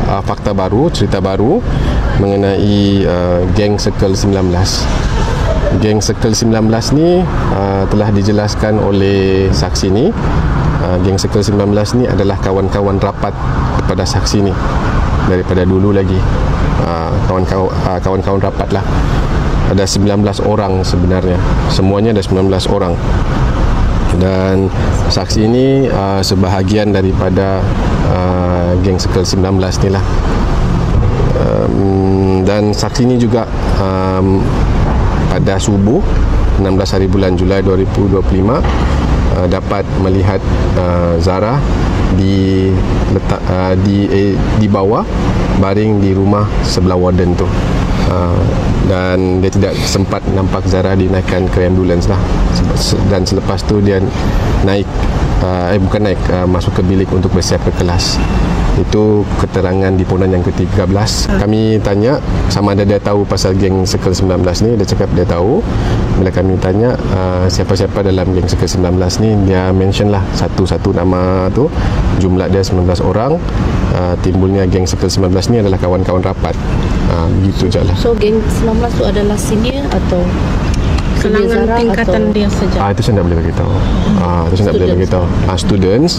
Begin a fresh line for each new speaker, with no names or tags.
fakta baru, cerita baru mengenai geng Circle 19. Geng Circle 19 ni telah dijelaskan oleh saksi ni. Geng Circle 19 ni adalah kawan-kawan rapat kepada saksi ni daripada dulu lagi. Kawan-kawan rapat lah. Ada 19 orang sebenarnya. Semuanya ada 19 orang. Dan saksi ini sebahagian daripada geng Circle 19 ni lah. Dan saksi ini juga pada subuh 16 hari bulan Julai 2025 dapat melihat Zara di bawah baring di rumah sebelah warden tu. Dan dia tidak sempat nampak Zara dinaikkan ke ambulans lah. Dan selepas tu dia naik masuk ke bilik untuk bersiap ke kelas. Itu keterangan di ponan yang ke-13. Kami tanya sama ada dia tahu pasal geng Circle 19 ni. Dia cakap dia tahu. Bila kami tanya siapa-siapa dalam geng Circle 19 ni, dia mention lah satu-satu nama tu. Jumlah dia 19 orang. Timbulnya geng Circle 19 ni adalah kawan-kawan rapat. Begitu je lah.
So geng 19 tu adalah senior atau
kalangan tingkatan dia saja?
Itu saya tak boleh beritahu. Itu saya tak boleh beritahu. Students.